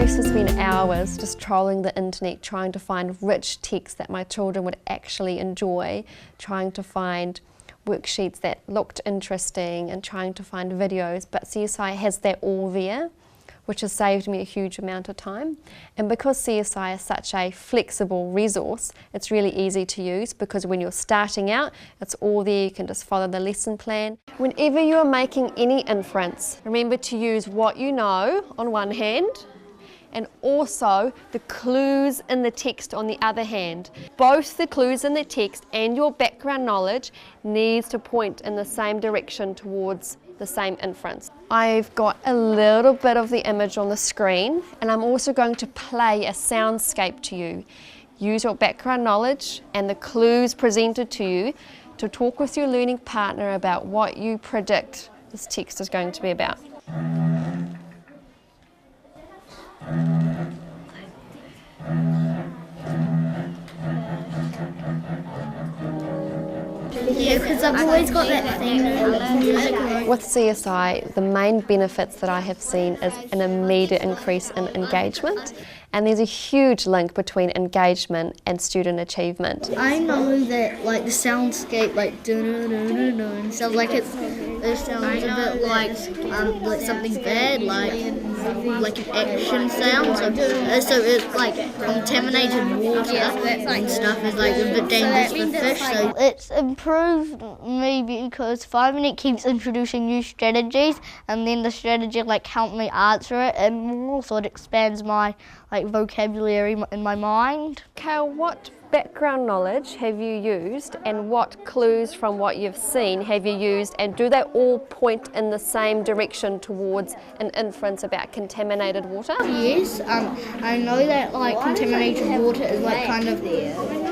used to spend hours just trolling the internet trying to find rich texts that my children would actually enjoy, trying to find worksheets that looked interesting and trying to find videos, but CSI has that all there, which has saved me a huge amount of time. And because CSI is such a flexible resource, it's really easy to use because when you're starting out, it's all there, you can just follow the lesson plan. Whenever you are making any inference, remember to use what you know on one hand, and also the clues in the text on the other hand. Both the clues in the text and your background knowledge needs to point in the same direction towards the same inference. I've got a little bit of the image on the screen, and I'm also going to play a soundscape to you. Use your background knowledge and the clues presented to you to talk with your learning partner about what you predict this text is going to be about. Yeah, because I've always got that thing with music. With CSI, the main benefits that I have seen is an immediate increase in engagement, and there's a huge link between engagement and student achievement. I know that like the soundscape, like dun sounds like it sounds a bit like something bad, like an action sound. So it's like contaminated water and stuff is like a bit dangerous for fish. So it's improved me because 5 Minute keeps introducing new strategies, and then the strategy like helped me answer it and more, so it expands my vocabulary in my mind. Kale, what background knowledge have you used and what clues from what you've seen have you used, and do they all point in the same direction towards an inference about contaminated water? Yes, I know that like contaminated water is like kind of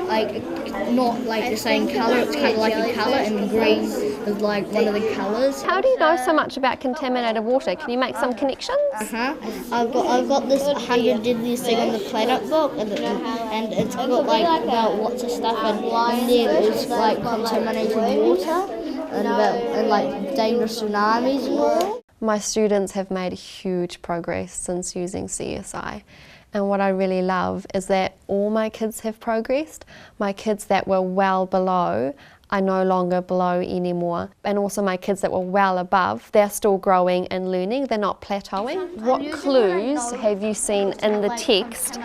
like not like the same colour, it's kind of like a colour, and green is like one of the colours. How do you know so much about contaminated water? Can you make some connections? I've got this 100 Deadliest Thing on the Planet book, and it's got like about lots of stuff, and there is like contaminated water and like dangerous tsunamis and all. My students have made huge progress since using CSI. And what I really love is that all my kids have progressed. My kids that were well below are no longer below anymore. And also my kids that were well above, they're still growing and learning, they're not plateauing. What clues have you seen in the text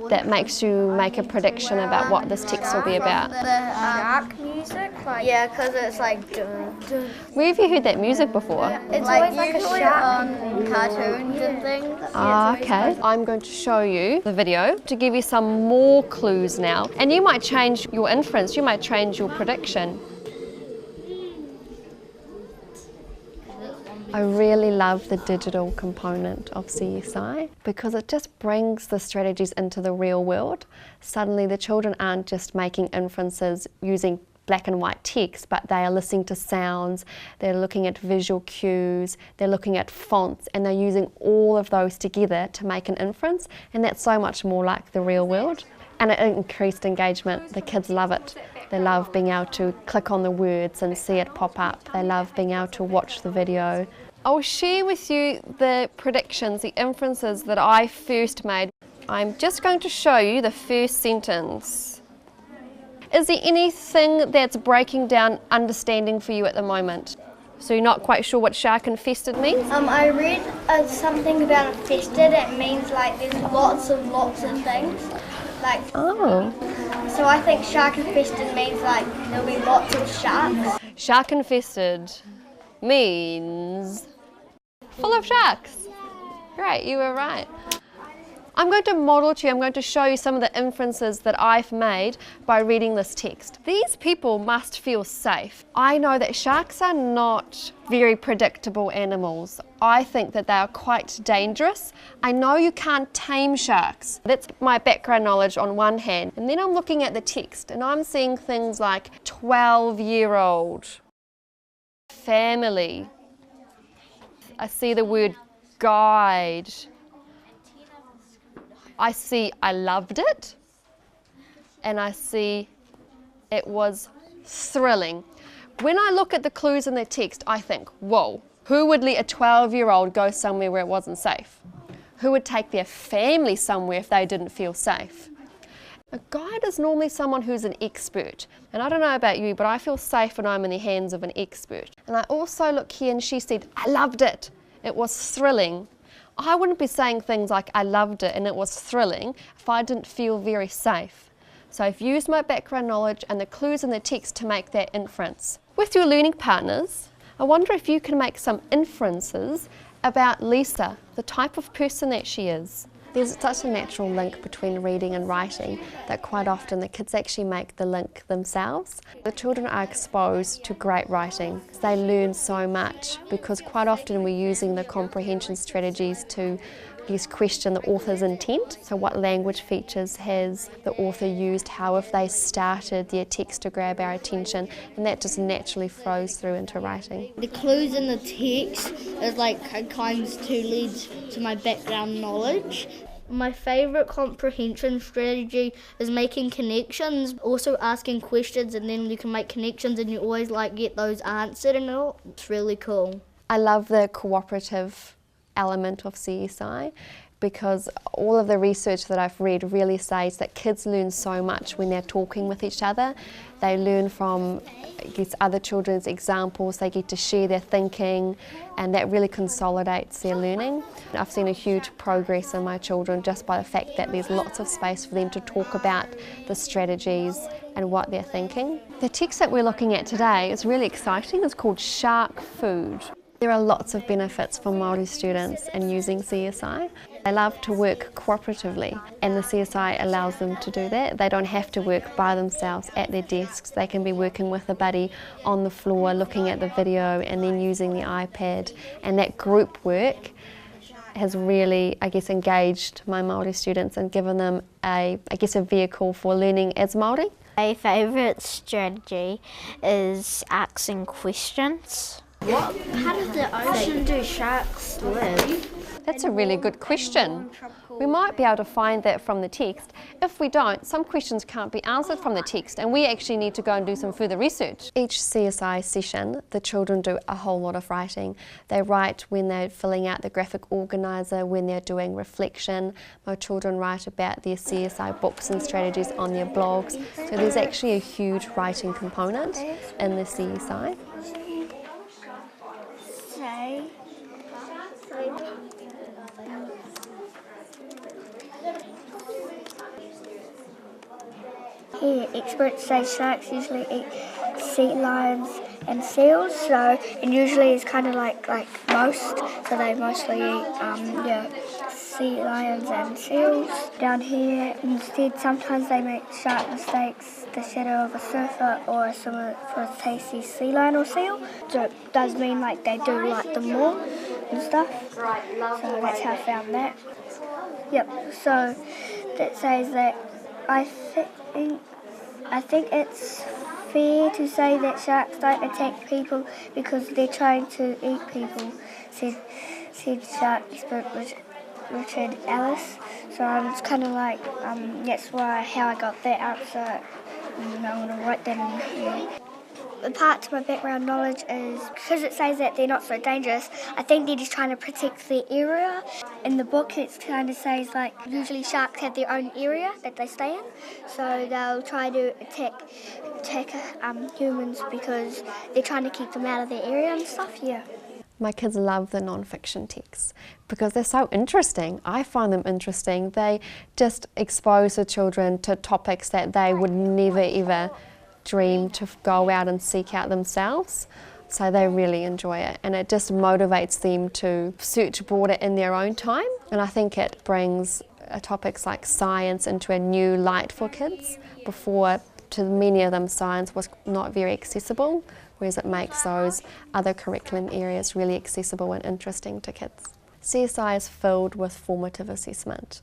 that makes you make a prediction about what this text will be about? The shark music? Yeah, because it's like dun, dun. Where have you heard that music before? It's always like a shark on cartoons and things. Okay. I'm going to show you the video to give you some more clues now. And you might change your inference, you might change your prediction. I really love the digital component of CSI because it just brings the strategies into the real world. Suddenly the children aren't just making inferences using black and white text, but they are listening to sounds, they're looking at visual cues, they're looking at fonts, and they're using all of those together to make an inference, and that's so much more like the real world. And it increased engagement. The kids love it. They love being able to click on the words and see it pop up. They love being able to watch the video. I'll share with you the predictions, the inferences that I first made. I'm just going to show you the first sentence. Is there anything that's breaking down understanding for you at the moment? So you're not quite sure what shark infested means? I read something about infested. It means like there's lots of things. Like, oh. So I think shark infested means like there'll be lots of sharks. Shark infested means full of sharks. Great, you were right. I'm going to model to you, I'm going to show you some of the inferences that I've made by reading this text. These people must feel safe. I know that sharks are not very predictable animals. I think that they are quite dangerous. I know you can't tame sharks. That's my background knowledge on one hand. And then I'm looking at the text and I'm seeing things like 12-year-old, family. I see the word guide. I see I loved it, and I see it was thrilling. When I look at the clues in the text, I think, whoa, who would let a 12-year-old go somewhere where it wasn't safe? Who would take their family somewhere if they didn't feel safe? A guide is normally someone who's an expert. And I don't know about you, but I feel safe when I'm in the hands of an expert. And I also look here and she said, I loved it. It was thrilling. I wouldn't be saying things like I loved it and it was thrilling if I didn't feel very safe. So I've used my background knowledge and the clues in the text to make that inference. With your learning partners, I wonder if you can make some inferences about Lisa, the type of person that she is. There's such a natural link between reading and writing that quite often the kids actually make the link themselves. The children are exposed to great writing. They learn so much because quite often we're using the comprehension strategies to question the author's intent. So what language features has the author used, how have they started their text to grab our attention, and that just naturally flows through into writing. The clues in the text is like kind of leads to my background knowledge. My favourite comprehension strategy is making connections, also asking questions, and then you can make connections and you always get those answered and all. It's really cool. I love the cooperative element of CSI because all of the research that I've read really says that kids learn so much when they're talking with each other. They learn from other children's examples, they get to share their thinking, and that really consolidates their learning. I've seen a huge progress in my children just by the fact that there's lots of space for them to talk about the strategies and what they're thinking. The text that we're looking at today is really exciting. It's called Shark Food. There are lots of benefits for Māori students in using CSI. They love to work cooperatively and the CSI allows them to do that. They don't have to work by themselves at their desks. They can be working with a buddy on the floor, looking at the video and then using the iPad. And that group work has really, engaged my Māori students and given them a vehicle for learning as Māori. My favourite strategy is asking questions. How does the ocean do sharks live? That's a really good question. We might be able to find that from the text. If we don't, some questions can't be answered from the text and we actually need to go and do some further research. Each CSI session, the children do a whole lot of writing. They write when they're filling out the graphic organiser, when they're doing reflection. My children write about their CSI books and strategies on their blogs. So there's actually a huge writing component in the CSI. Here, experts say sharks usually eat sea lions and seals, and usually it's kind of like most, so they mostly eat sea lions and seals. Down here, instead, sometimes they make shark mistakes, the shadow of a surfer or a swimmer for a tasty sea lion or seal. So it does mean they do like them more and stuff. So that's how I found that. Yep. So that says that I think it's fair to say that sharks don't attack people because they're trying to eat people, said shark expert Richard Ellis. So it's kind of that's how I got that answer. I'm going to write that in here. The part to my background knowledge is because it says that they're not so dangerous, I think they're just trying to protect their area. In the book it kind of says usually sharks have their own area that they stay in, so they'll try to attack humans because they're trying to keep them out of their area and stuff, yeah. My kids love the non-fiction texts because they're so interesting. I find them interesting. They just expose the children to topics that they would never ever dream to go out and seek out themselves. So they really enjoy it and it just motivates them to search broader in their own time. And I think it brings topics like science into a new light for kids. Before, to many of them, science was not very accessible, whereas it makes those other curriculum areas really accessible and interesting to kids. CSI is filled with formative assessment.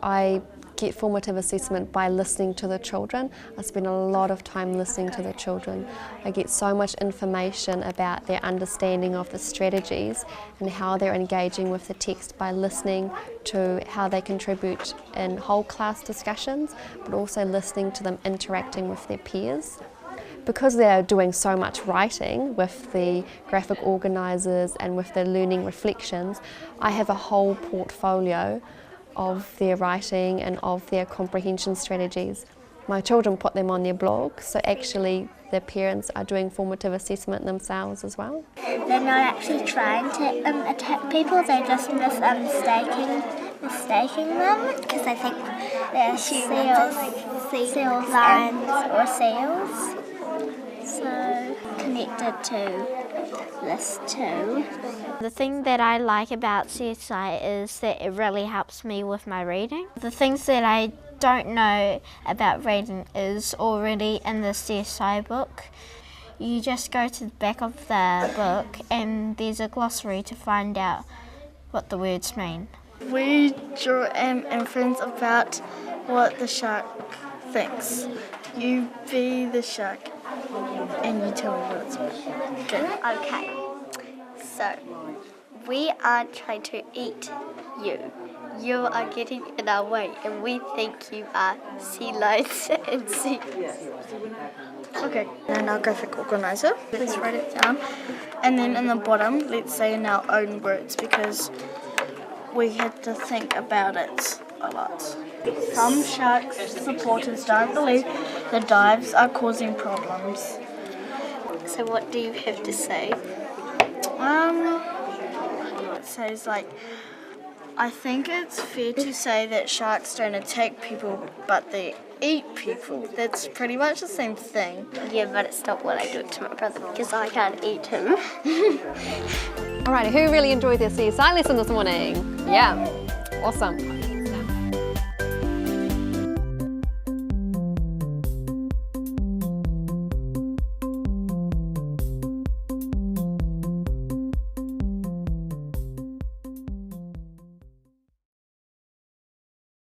I get formative assessment by listening to the children. I spend a lot of time listening to the children. I get so much information about their understanding of the strategies and how they're engaging with the text by listening to how they contribute in whole class discussions, but also listening to them interacting with their peers. Because they're doing so much writing with the graphic organisers and with the learning reflections, I have a whole portfolio of their writing and of their comprehension strategies. My children put them on their blog, so actually their parents are doing formative assessment themselves as well. They're not actually trying to attack people, they're just mistaking them because they think they're seals or seals. So connected to this too. The thing that I like about CSI is that it really helps me with my reading. The things that I don't know about reading is already in the CSI book. You just go to the back of the book and there's a glossary to find out what the words mean. We draw an inference about what the shark thinks. You be the shark and you tell me what it's about. Good. Okay, so we aren't trying to eat you. You are getting in our way and we think you are sea lions and seals. Okay, and our graphic organizer, let's write it down. And then in the bottom, let's say in our own words because we had to think about it a lot. Some shark supporters don't believe the dives are causing problems. So what do you have to say? It says like, I think it's fair to say that sharks don't attack people, but they eat people. That's pretty much the same thing. Yeah, but it's not what I do to my brother because I can't eat him. Alrighty, who really enjoyed their CSI lesson this morning? Yeah, awesome.